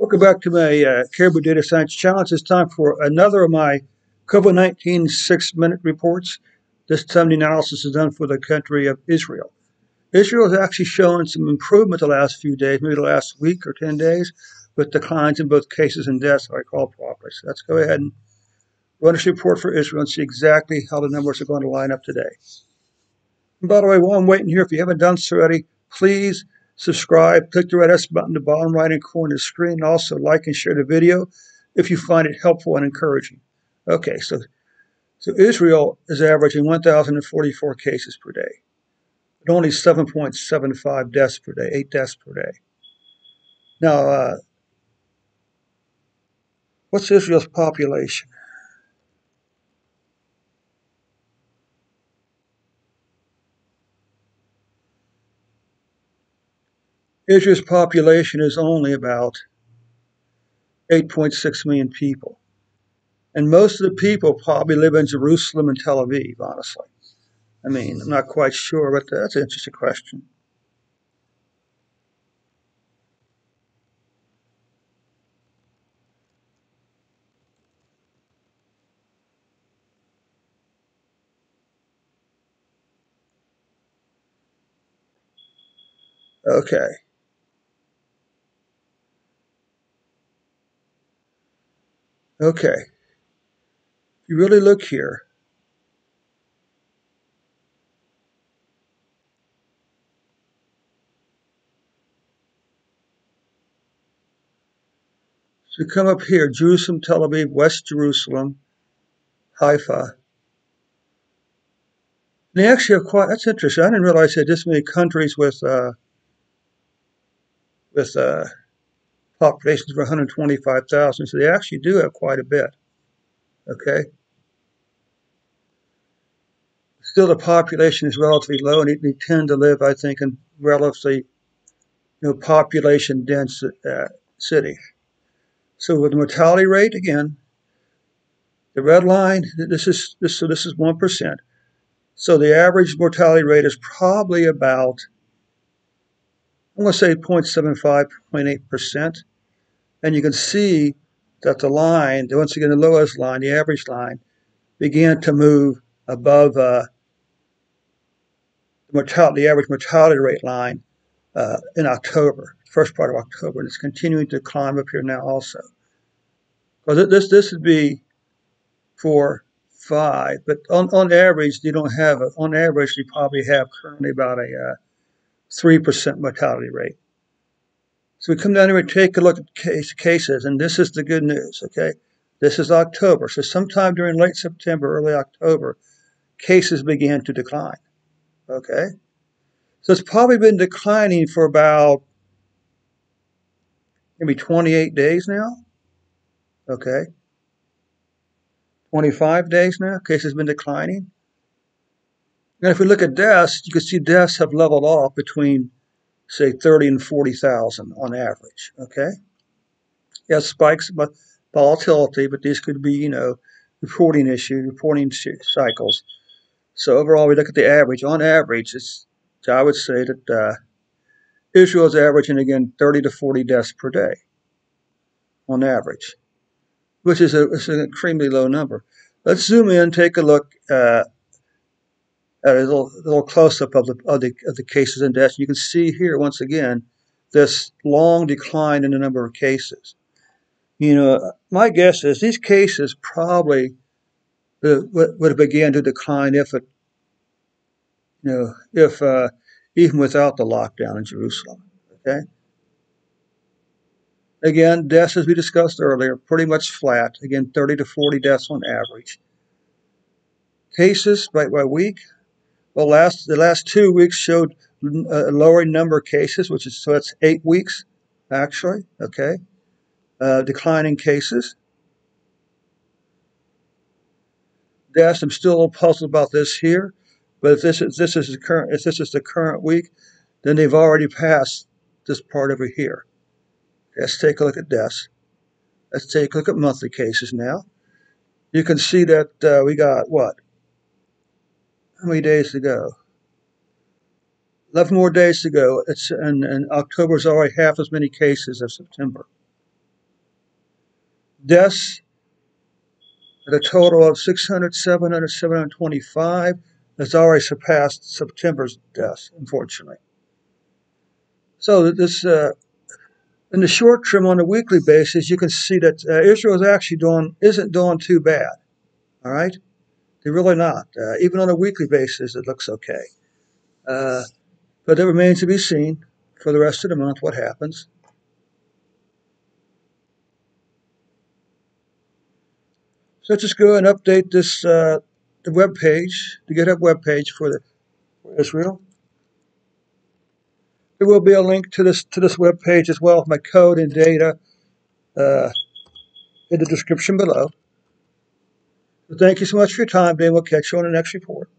Welcome back to my Caribou Data Science Challenge. It's time for another of my COVID-19 6-minute reports. This time the analysis is done for the country of Israel. Israel has actually shown some improvement the last few days, maybe the last week or 10 days, with declines in both cases and deaths, if I recall properly. So let's go ahead and run this report for Israel and see exactly how the numbers are going to line up today. And by the way, while I'm waiting here, if you haven't done so already, please subscribe, click the red S button in the bottom right-hand corner of the screen, and also like and share the video if you find it helpful and encouraging. Okay, so Israel is averaging 1,044 cases per day, but only 7.75 deaths per day, 8 deaths per day. Now, what's Israel's population? Israel's population is only about 8.6 million people. And most of the people probably live in Jerusalem and Tel Aviv, honestly. I mean, I'm not quite sure, but that's an interesting question. Okay. Okay. If you really look here, so come up here, Jerusalem, Tel Aviv, West Jerusalem, Haifa. And they actually have quite, that's interesting. I didn't realize they had this many countries with populations of 125,000. So they actually do have quite a bit. Okay. Still, the population is relatively low, and they tend to live, I think, in relatively, population dense cities. So with the mortality rate, again, the red line, this is 1%. So the average mortality rate is probably about, I'm going to say 0.75, 0.8%. And you can see that the line, once again, the lowest line, the average line, began to move above the average mortality rate line in October, first part of October, and it's continuing to climb up here now also. Because this would be 4, 5, but on average, you don't have it. On average, you probably have currently about a 3% mortality rate. So we come down here and take a look at cases, and this is the good news, okay? This is October, so sometime during late September, early October, cases began to decline, okay? So it's probably been declining for about maybe 28 days now, okay? 25 days now, cases have been declining. And if we look at deaths, you can see deaths have leveled off between, say, 30 and 40,000 on average, okay? Yes, spikes, but volatility, but these could be, reporting issues, reporting cycles. So overall, we look at the average. On average, I would say that Israel is averaging, again, 30 to 40 deaths per day on average, which is an extremely low number. Let's zoom in, take a look at a little close-up of the cases and deaths. You can see here, once again, this long decline in the number of cases. My guess is these cases probably would have began to decline if even without the lockdown in Jerusalem. Okay. Again, deaths, as we discussed earlier, pretty much flat. Again, 30 to 40 deaths on average. Cases by week. Well, the last 2 weeks showed a lowering number of cases, so that's 8 weeks actually. Okay. Declining cases. Deaths, I'm still a little puzzled about this here, but if this is the current week, then they've already passed this part over here. Let's take a look at deaths. Let's take a look at monthly cases now. You can see that we got what? How many days to go? 11 more days to go. And October's already half as many cases as September. Deaths at a total of 600, 700, 725. That's already surpassed September's deaths, unfortunately. So this, in the short term, on a weekly basis, you can see that Israel is actually isn't doing too bad. All right, they're really not. Even on a weekly basis, it looks okay. But it remains to be seen for the rest of the month what happens. So let's just go and update this the web page, the GitHub web page for Israel. There will be a link to this web page as well with my code and data uh, in the description below. So thank you so much for your time, Dan. We'll catch you on the next report.